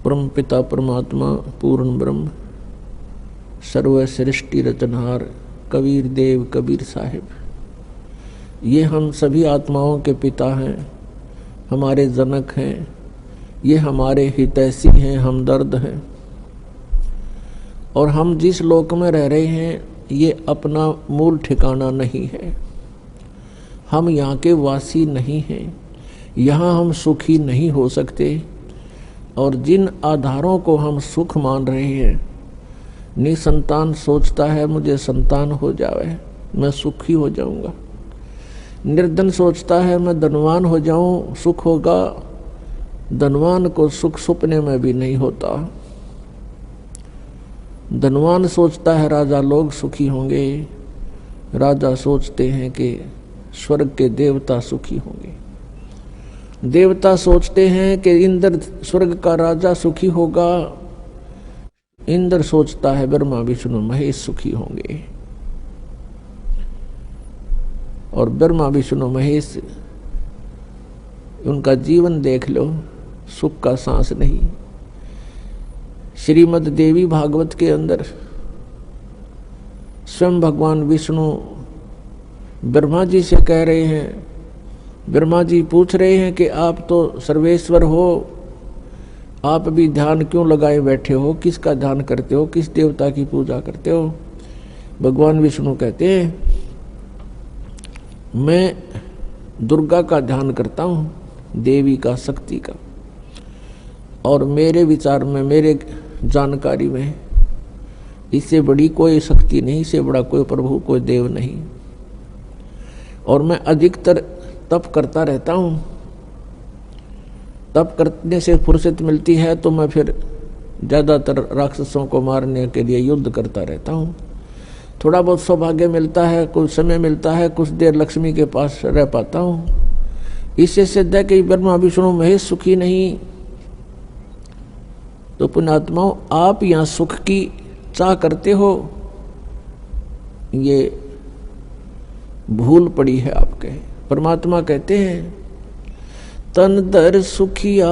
परम पिता परमात्मा पूर्ण ब्रह्म सर्व सृष्टि रचनहार कबीर देव कबीर साहिब, ये हम सभी आत्माओं के पिता हैं, हमारे जनक हैं, ये हमारे हितैषी हैं, हमदर्द हैं। और हम जिस लोक में रह रहे हैं ये अपना मूल ठिकाना नहीं है, हम यहाँ के वासी नहीं हैं, यहाँ हम सुखी नहीं हो सकते। और जिन आधारों को हम सुख मान रहे हैं, निसंतान सोचता है मुझे संतान हो जावे मैं सुखी हो जाऊंगा, निर्धन सोचता है मैं धनवान हो जाऊं सुख होगा, धनवान को सुख सपने में भी नहीं होता। धनवान सोचता है राजा लोग सुखी होंगे, राजा सोचते हैं कि स्वर्ग के देवता सुखी होंगे, देवता सोचते हैं कि इंद्र स्वर्ग का राजा सुखी होगा, इंद्र सोचता है ब्रह्मा विष्णु महेश सुखी होंगे। और ब्रह्मा विष्णु महेश उनका जीवन देख लो, सुख का सांस नहीं। श्रीमद् देवी भागवत के अंदर स्वयं भगवान विष्णु ब्रह्मा जी से कह रहे हैं, ब्रह्मा जी पूछ रहे हैं कि आप तो सर्वेश्वर हो, आप भी ध्यान क्यों लगाए बैठे हो, किसका ध्यान करते हो, किस देवता की पूजा करते हो। भगवान विष्णु कहते हैं मैं दुर्गा का ध्यान करता हूँ, देवी का, शक्ति का, और मेरे विचार में, मेरे जानकारी में इससे बड़ी कोई शक्ति नहीं, इससे बड़ा कोई प्रभु, कोई देव नहीं। और मैं अधिकतर तप करता रहता हूँ, तप करने से फुर्सत मिलती है तो मैं फिर ज़्यादातर राक्षसों को मारने के लिए युद्ध करता रहता हूँ। थोड़ा बहुत सौभाग्य मिलता है, कुछ समय मिलता है, कुछ देर लक्ष्मी के पास रह पाता हूँ। इससे सिद्ध है कि ब्रह्मा विष्णु महेश सुखी नहीं। तो पुण्यात्माओं, आप यहाँ सुख की चाह करते हो, ये भूल पड़ी है आपके। परमात्मा कहते हैं तन दर सुखिया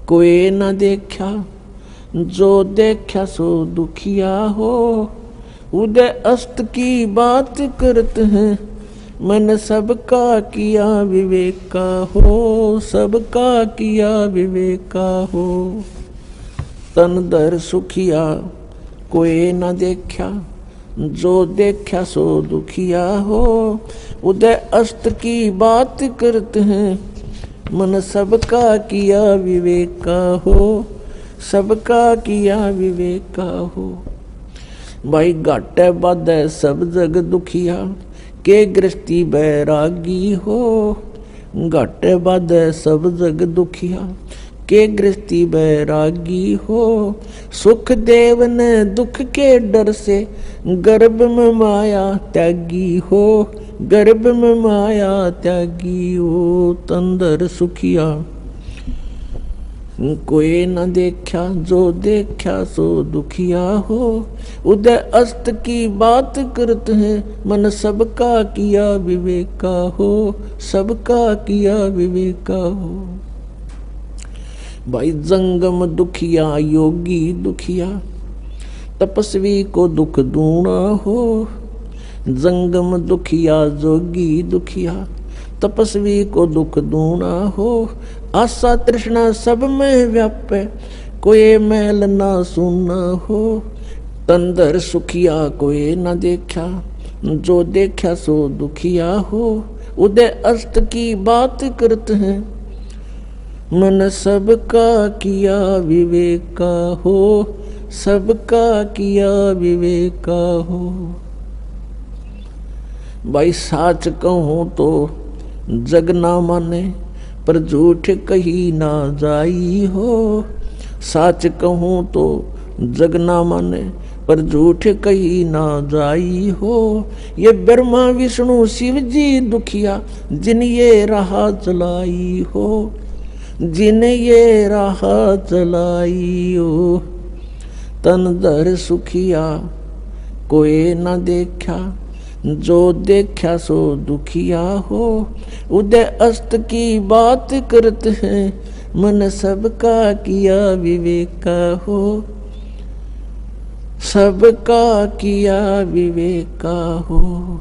कोई न देखा, जो देखा सो दुखिया हो, उदय अस्त की बात करते हैं, मन सबका किया विवेक का हो, सबका किया विवेक का हो। तन दर सुखिया कोई न देखा, जो देखा सो दुखिया हो, उदय अस्त की बात करते हैं, मन सबका किया विवेक का हो, सबका किया विवेक का हो। भाई घाटे बाधे सब जग दुखिया, के गृहस्थी बैरागी हो, घाटे बाधे सब जग दुखिया, के गृहस्थी बैरागी हो। सुख देव ने दुख के डर से, गर्भ में माया त्यागी हो, गर्भ में माया त्यागी हो। तंदर सुखिया कोई न देखा, जो देखा सो दुखिया हो, उदय अस्त की बात करते हैं, मन सबका किया विवेक का हो, सबका किया विवेक का हो। भाई जंगम दुखिया योगी दुखिया, तपस्वी को दुख दूना हो। जंगम दुखिया जोगी दुखिया, तपस्वी को दुख दूना हो। आशा तृष्णा सब में व्यापे, कोई मैल ना सुना हो। तंदर सुखिया कोई न देखा, जो देखा सो दुखिया हो, उदय अस्त की बात करते हैं, मन सबका किया विवेक का हो, सबका किया विवेक का हो। भाई साच कहूँ तो जग ना माने, पर झूठ कही ना जाई हो। साच कहूँ तो जग ना माने, पर झूठ कही ना जाई हो। ये ब्रह्मा विष्णु शिव जी दुखिया, जिन ये राह चलाई हो, जिन ये राह चलाई हो। तन दर सुखिया कोई न देखा, जो देखा सो दुखिया हो। उदय अस्त की बात करते हैं, मन सबका किया विवेका हो, सबका किया विवेका हो।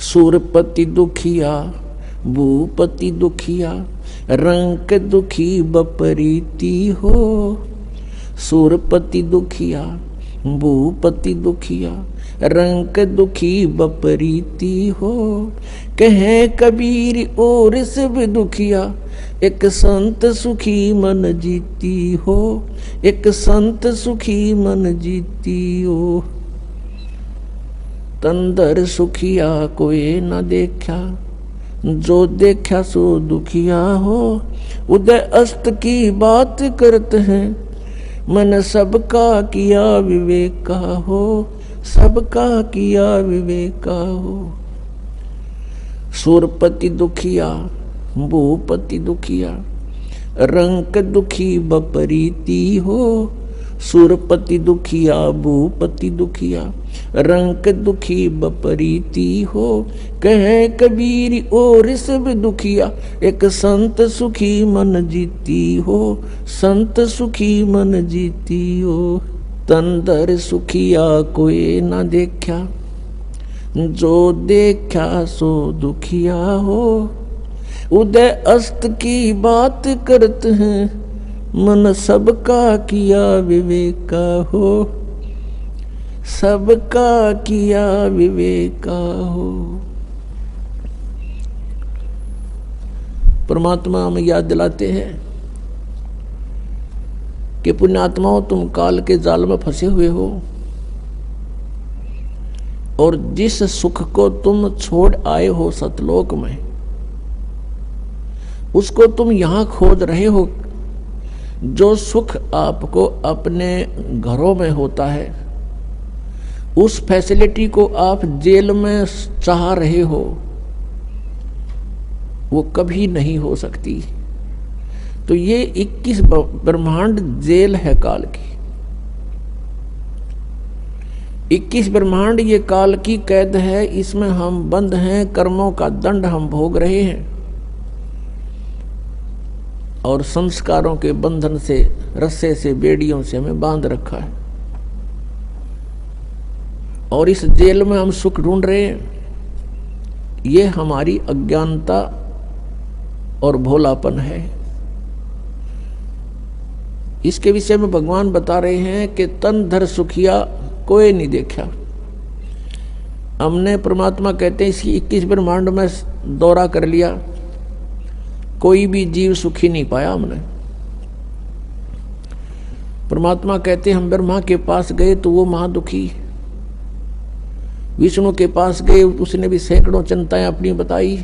सुरपति दुखिया भूपति दुखिया, रंक दुखी बपरीति हो। सुरपति दुखिया भूपति दुखिया, रंक दुखी बपरीति हो। कहे कबीर और सब दुखिया, एक संत सुखी मन जीती हो, एक संत सुखी मन जीती हो। तंदर सुखिया कोई न देखा, जो देखा सो दुखिया हो। उदय अस्त की बात करते हैं, मन सबका किया विवेका हो, सबका किया विवेका हो। सुरपति दुखिया भूपति दुखिया, रंक दुखी बपरीति हो। सुरपति दुखिया भूपति दुखिया, रंक दुखी बपरीति हो। कहे कबीर और सब दुखिया, एक संत सुखी मन जीती हो, संत सुखी मन जीती हो। तंदर सुखिया कोई न देखा, जो देखा सो दुखिया हो। उदय अस्त की बात करते हैं, मन सबका किया विवेका हो, सबका किया विवेका हो। परमात्मा हमें याद दिलाते हैं कि पुण्यात्माओं, तुम काल के जाल में फंसे हुए हो और जिस सुख को तुम छोड़ आए हो सतलोक में, उसको तुम यहां खोज रहे हो। जो सुख आपको अपने घरों में होता है, उस फैसिलिटी को आप जेल में चाह रहे हो, वो कभी नहीं हो सकती। तो ये 21 ब्रह्मांड जेल है काल की। 21 ब्रह्मांड ये काल की कैद है, इसमें हम बंद हैं, कर्मों का दंड हम भोग रहे हैं और संस्कारों के बंधन से, रस्से से, बेड़ियों से हमें बांध रखा है और इस जेल में हम सुख ढूंढ रहे हैं। ये हमारी अज्ञानता और भोलापन है। इसके विषय में भगवान बता रहे हैं कि तन धर सुखिया कोई नहीं देखा। हमने, परमात्मा कहते हैं, इसकी 21 ब्रह्मांड में दौरा कर लिया, कोई भी जीव सुखी नहीं पाया हमने। परमात्मा कहते हैं हम ब्रह्मा के पास गए तो वो महादुखी, विष्णु के पास गए उसने भी सैकड़ों चिंताएं अपनी बताई,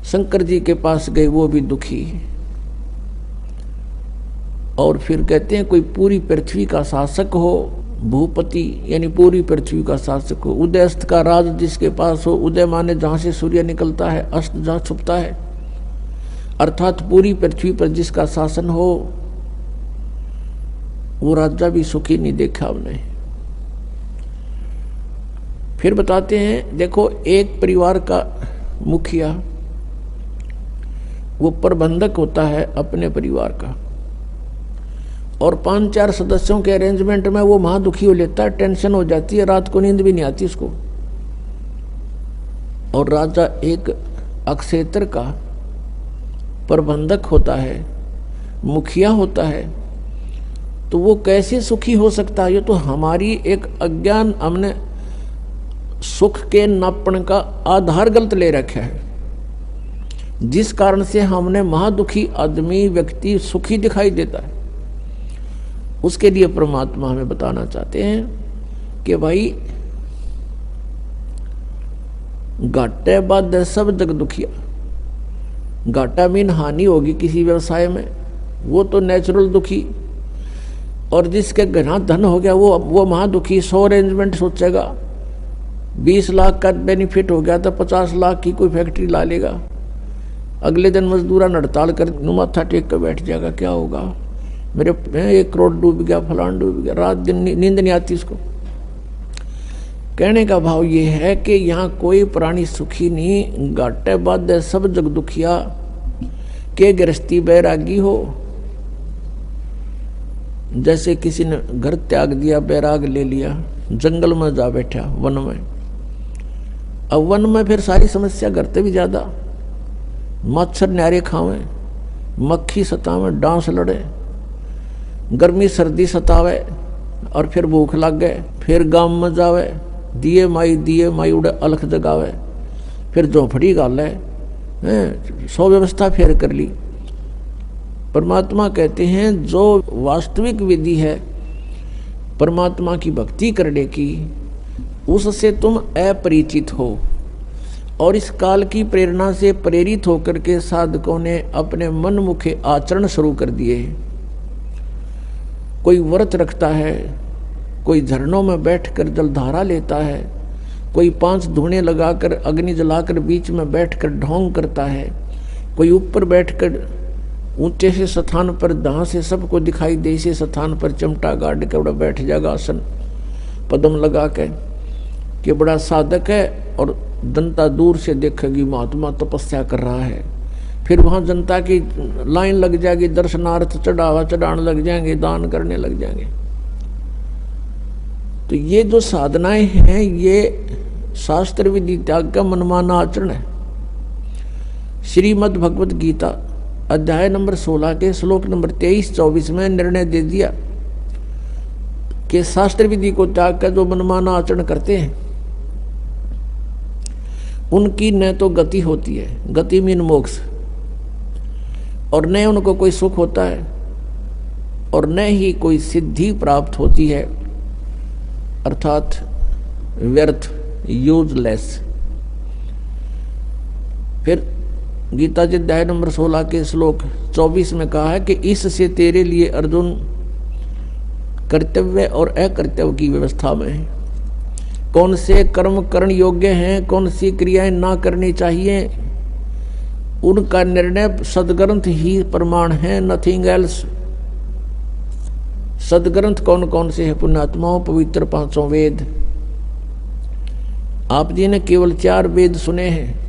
शंकर जी के पास गए वो भी दुखी। और फिर कहते हैं कोई पूरी पृथ्वी का शासक हो, भूपति यानी पूरी पृथ्वी का शासक हो, उदय अस्त का राज जिसके पास हो, उदय माने जहां से सूर्य निकलता है, अस्त जहां छुपता है, अर्थात पूरी पृथ्वी पर जिसका शासन हो, वो राजा भी सुखी नहीं देखा हमने। फिर बताते हैं, देखो एक परिवार का मुखिया वो प्रबंधक होता है अपने परिवार का, और 5-4 सदस्यों के अरेंजमेंट में वो महादुखी हो लेता है, टेंशन हो जाती है, रात को नींद भी नहीं आती उसको। और राजा एक अक्षेत्र का प्रबंधक होता है, मुखिया होता है, तो वो कैसे सुखी हो सकता है? ये तो हमारी एक अज्ञान, हमने सुख के नापण का आधार गलत ले रखा है, जिस कारण से हमने महादुखी आदमी, व्यक्ति सुखी दिखाई देता है। उसके लिए परमात्मा हमें बताना चाहते हैं कि भाई घाटे बाद सब जग दुखिया। घाटा मीन हानि होगी किसी व्यवसाय में, वो तो नेचुरल दुखी, और जिसके घना धन हो गया वो महादुखी। 100 अरेंजमेंट सोचेगा, 20 लाख का बेनिफिट हो गया तो 50 लाख की कोई फैक्ट्री ला लेगा, अगले दिन मजदूरा हड़ताल कर माथा टेक कर बैठ जाएगा, क्या होगा, मेरे 1 करोड़ डूब गया, फलान डूब गया, रात दिन नींद नहीं आती उसको। कहने का भाव ये है कि यहाँ कोई प्राणी सुखी नहीं, घाटे बाद सब जग दुखिया। के गृहस्थी बैरागी हो। जैसे किसी ने घर त्याग दिया, बैराग ले लिया, जंगल में जा बैठा, वन में। अब वन में फिर सारी समस्या करते भी ज्यादा, मच्छर न्यारे खावे, मक्खी सतावे, डांस लड़े, गर्मी सर्दी सतावे, और फिर भूख लग गए, फिर गांव में जावे, दिए माई उड़े अलख जगावे, फिर झोंपड़ी गाले, सौ व्यवस्था फिर कर ली। परमात्मा कहते हैं जो वास्तविक विधि है परमात्मा की भक्ति करने की, उससे तुम अपरिचित हो। और इस काल की प्रेरणा से प्रेरित होकर के साधकों ने अपने मनमुखे आचरण शुरू कर दिए। कोई व्रत रखता है, कोई झरनों में बैठकर जलधारा लेता है, कोई 5 धूणे लगाकर अग्नि जलाकर बीच में बैठकर ढोंग करता है, कोई ऊपर बैठकर ऊंचे से स्थान पर जहाँ से सबको दिखाई दे से स्थान पर चिमटा गाड़ के बड़ा बैठ जाएगा आसन पदम लगा के कि बड़ा साधक है, और जनता दूर से देखेगी महात्मा तपस्या कर रहा है। फिर वहाँ जनता की लाइन लग जाएगी, दर्शनार्थ चढ़ावा चढ़ाने लग जाएंगे, दान करने लग जाएंगे। तो ये जो साधनाएं हैं ये शास्त्र विधि त्याग का मनमाना आचरण है। श्रीमद् भगवत गीता अध्याय नंबर 16 के श्लोक नंबर 23-24 में निर्णय दे दिया कि शास्त्र विधि को त्याग कर जो मनमाना आचरण करते हैं उनकी न तो गति होती है, गति मीन मोक्ष, और न उनको कोई सुख होता है, और न ही कोई सिद्धि प्राप्त होती है, अर्थात व्यर्थ, यूजलेस। फिर गीता जी अध्याय नंबर 16 के श्लोक 24 में कहा है कि इससे तेरे लिए अर्जुन कर्तव्य और अकर्तव्य की व्यवस्था में है। कौन से कर्म करण योग्य हैं, कौन सी क्रियाएं ना करनी चाहिए, उनका निर्णय सदग्रंथ ही प्रमाण है, नथिंग एल्स। सदग्रंथ कौन कौन से है? पुण्यात्माओं, पवित्र 5 वेद। आप जी ने केवल 4 वेद सुने हैं,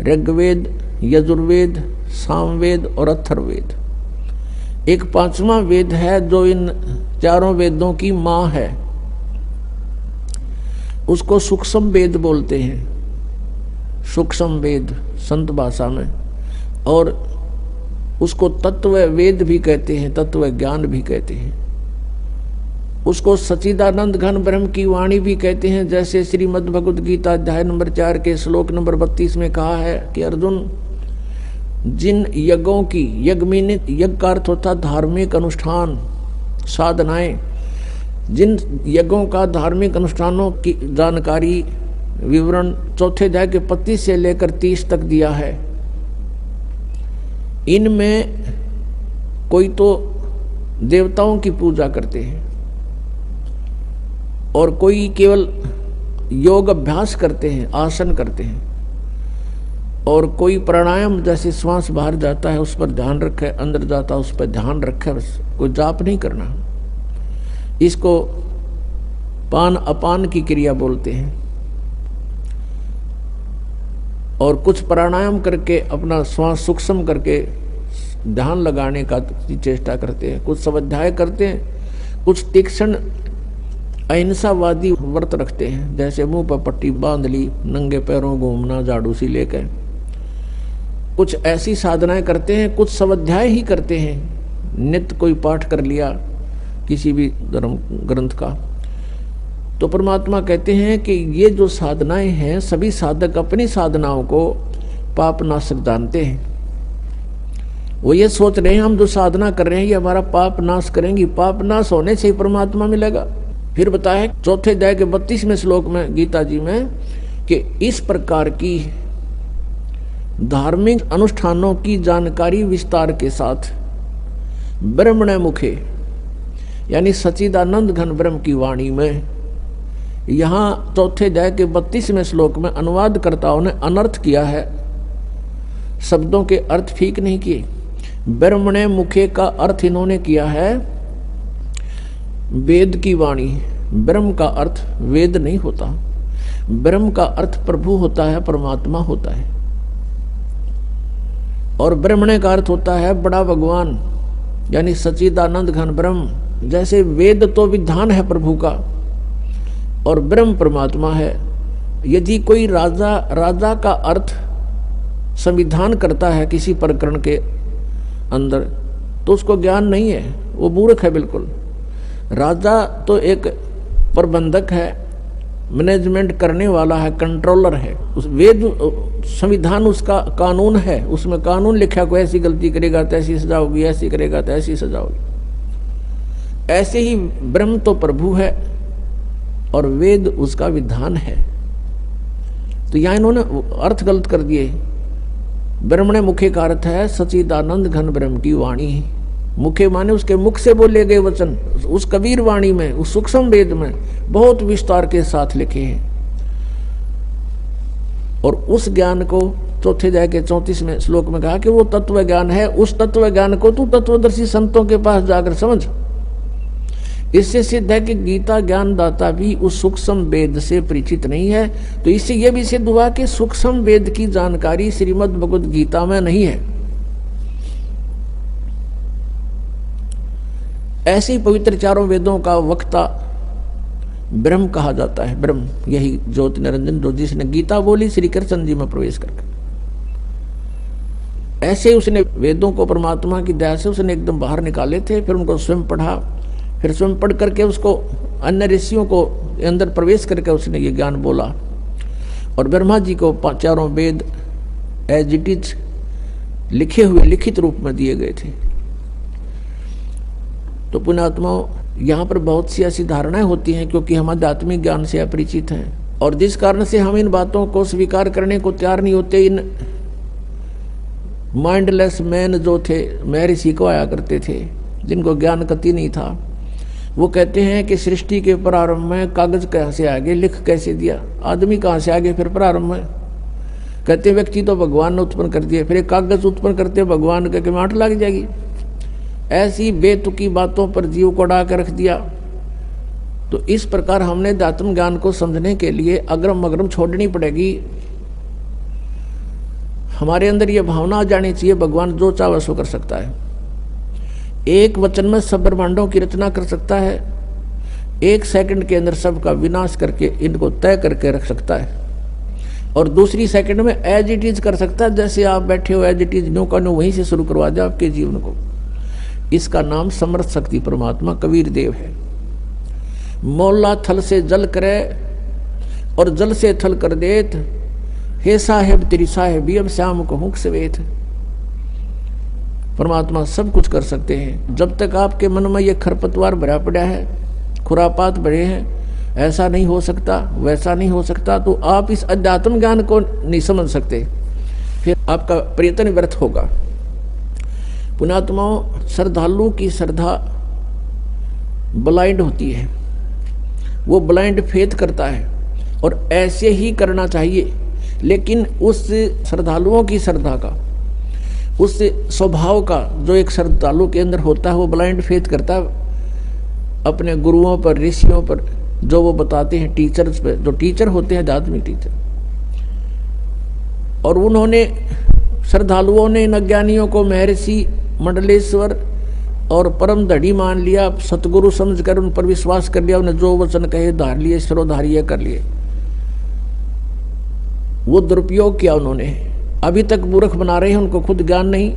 ऋग्वेद, यजुर्वेद, सामवेद और अथर्ववेद। एक 5वां वेद है जो इन 4 वेदों की मां है, उसको सूक्ष्म वेद बोलते हैं, सूक्ष्म वेद संत भाषा में, और उसको तत्व वेद भी कहते हैं, तत्व ज्ञान भी कहते हैं। उसको सच्चिदानंद घन ब्रह्म की वाणी भी कहते हैं। जैसे श्रीमद् भगवद गीता अध्याय नंबर 4 के श्लोक नंबर 32 में कहा है कि अर्जुन, जिन यज्ञों की, यज्ञ का अर्थ होता धार्मिक अनुष्ठान साधनाएं, जिन यज्ञों का धार्मिक अनुष्ठानों की जानकारी विवरण 4 अध्याय के 25 से लेकर 30 तक दिया है, इनमें कोई तो देवताओं की पूजा करते हैं, और कोई केवल योग अभ्यास करते हैं, आसन करते हैं, और कोई प्राणायाम जैसे श्वास बाहर जाता है उस पर ध्यान रखे, अंदर जाता है उस पर ध्यान रखे, बस कोई जाप नहीं करना। इसको पान अपान की क्रिया बोलते हैं। और कुछ प्राणायाम करके अपना श्वास सूक्ष्म करके ध्यान लगाने का चेष्टा करते हैं, कुछ स्वाध्याय करते हैं, कुछ तीक्ष्ण अहिंसावादी व्रत रखते हैं, जैसे मुंह पर पट्टी बांध ली, नंगे पैरों घूमना, झाड़ू सी लेकर, कुछ ऐसी साधनाएं करते हैं, कुछ स्वाध्याय ही करते हैं, नित्य कोई पाठ कर लिया किसी भी धर्म ग्रंथ का। तो परमात्मा कहते हैं कि ये जो साधनाएं हैं, सभी साधक अपनी साधनाओं को पाप नाशक जानते हैं। वो ये सोच रहे हैं हम जो साधना कर रहे हैं ये हमारा पाप नाश करेंगी, पाप नाश होने से ही परमात्मा मिलेगा। फिर बताया 4 अध्याय के 32वें श्लोक में गीता जी में कि इस प्रकार की धार्मिक अनुष्ठानों की जानकारी विस्तार के साथ ब्रह्मण मुखे यानी सच्चिदानंद घन ब्रह्म की वाणी में, यहाँ 4 अध्याय के 32वें श्लोक में अनुवादकर्ताओं ने अनर्थ किया है, शब्दों के अर्थ ठीक नहीं किए। ब्रह्मण मुखे का अर्थ इन्होंने किया है वेद की वाणी। ब्रह्म का अर्थ वेद नहीं होता, ब्रह्म का अर्थ प्रभु होता है, परमात्मा होता है। और ब्रह्मणे का अर्थ होता है बड़ा भगवान, यानी सच्चिदानंद घन ब्रह्म। जैसे वेद तो विधान है प्रभु का और ब्रह्म परमात्मा है। यदि कोई राजा का अर्थ संविधान करता है किसी प्रकरण के अंदर, तो उसको ज्ञान नहीं है, वो मूर्ख है बिल्कुल। राजा तो एक प्रबंधक है, मैनेजमेंट करने वाला है, कंट्रोलर है। उस वेद संविधान उसका कानून है, उसमें कानून लिखा को ऐसी गलती करेगा तो ऐसी सजा होगी, ऐसी करेगा तो ऐसी सजा होगी। ऐसे ही ब्रह्म तो प्रभु है और वेद उसका विधान है। तो यहाँ इन्होंने अर्थ गलत कर दिए। ब्रह्मणे मुखे का अर्थ है सच्चिदानंद घन ब्रह्म की वाणी। मुखे माने उसके मुख से बोले गए वचन, उस कबीर वाणी में, उस सूक्ष्म वेद में बहुत विस्तार के साथ लिखे हैं। और उस ज्ञान को चौथे अध्याय के 34वें श्लोक में कहा कि वो तत्व ज्ञान है। उस तत्व ज्ञान को तू तत्वदर्शी संतों के पास जाकर समझ। इससे सिद्ध है कि गीता ज्ञानदाता भी उस सूक्ष्म वेद से परिचित नहीं है। तो इससे यह भी सिद्ध हुआ कि सूक्ष्म वेद की जानकारी श्रीमद् भगवद गीता में नहीं है। ऐसे ही पवित्र चारों वेदों का वक्ता ब्रह्म कहा जाता है। ब्रह्म यही ज्योति निरंजन, जो जिसने गीता बोली श्री कृष्ण जी में प्रवेश करके। ऐसे उसने वेदों को परमात्मा की दया से उसने एकदम बाहर निकाले थे, फिर उनको स्वयं पढ़ा, फिर स्वयं पढ़ करके उसको अन्य ऋषियों को अंदर प्रवेश करके उसने ये ज्ञान बोला। और ब्रह्मा जी को चारों वेद एज इट इज लिखे हुए लिखित रूप में दिए गए थे। तो पुण्यात्माओं, यहाँ पर बहुत सी ऐसी धारणाएं होती हैं क्योंकि हम आध्यात्मिक ज्ञान से अपरिचित हैं और जिस कारण से हम इन बातों को स्वीकार करने को तैयार नहीं होते। इन माइंडलेस मैन जो थे, महर्षि को आया करते थे, जिनको ज्ञान कति नहीं था, वो कहते हैं कि सृष्टि के प्रारंभ में कागज कहाँ से आगे, लिख कैसे दिया, आदमी कहाँ से आगे फिर प्रारंभ में। कहते व्यक्ति तो भगवान ने उत्पन्न कर दिया, फिर एक कागज उत्पन्न करते भगवान के माट लग जाएगी। ऐसी बेतुकी बातों पर जीव को उड़ा कर रख दिया। तो इस प्रकार हमने आत्म ज्ञान को समझने के लिए अग्रम अग्रम छोड़नी पड़ेगी। हमारे अंदर यह भावना आ जानी चाहिए भगवान जो चाहे सो कर सकता है। एक वचन में सब ब्रह्मांडों की रचना कर सकता है, एक सेकंड के अंदर सबका विनाश करके इनको तय करके रख सकता है, और दूसरी सेकंड में एज इट इज कर सकता है। जैसे आप बैठे हो एज इट इज न्यू का न्यू वहीं से शुरू करवा दे आपके जीवन को। इसका नाम समर्थ शक्ति परमात्मा कबीर देव है। मौला थल से जल करे और जल से थल कर देत, हे साहेब तेरी साहेबी अब श्याम को हुक सवेत। परमात्मा सब कुछ कर सकते हैं। जब तक आपके मन में ये खरपतवार भरा पड़ा है, खुरापात भरे हैं, ऐसा नहीं हो सकता, वैसा नहीं हो सकता, तो आप इस अध्यात्म ज्ञान को नहीं समझ सकते, फिर आपका प्रयत्न व्यर्थ होगा। पुण्यात्माओं, श्रद्धालु की श्रद्धा ब्लाइंड होती है, वो ब्लाइंड फेथ करता है और ऐसे ही करना चाहिए। लेकिन उस श्रद्धालुओं की श्रद्धा का, उस स्वभाव का जो एक श्रद्धालु के अंदर होता है, वो ब्लाइंड फेथ करता है अपने गुरुओं पर, ऋषियों पर, जो वो बताते हैं, टीचर्स पे, जो टीचर होते हैं आध्यात्मिक टीचर। और उन्होंने श्रद्धालुओं ने इन अज्ञानियों को महर्षि मंडलेश्वर और परम धड़ी मान लिया, सतगुरु समझकर उन पर विश्वास कर लिया, उन्हें जो वचन कहे धार लिए, शिरोधार्य कर लिए। वो दुरुपयोग किया उन्होंने। अभी तक मूर्ख बना रहे हैं, उनको खुद ज्ञान नहीं,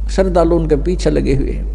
श्रद्धालु उनके पीछे लगे हुए हैं।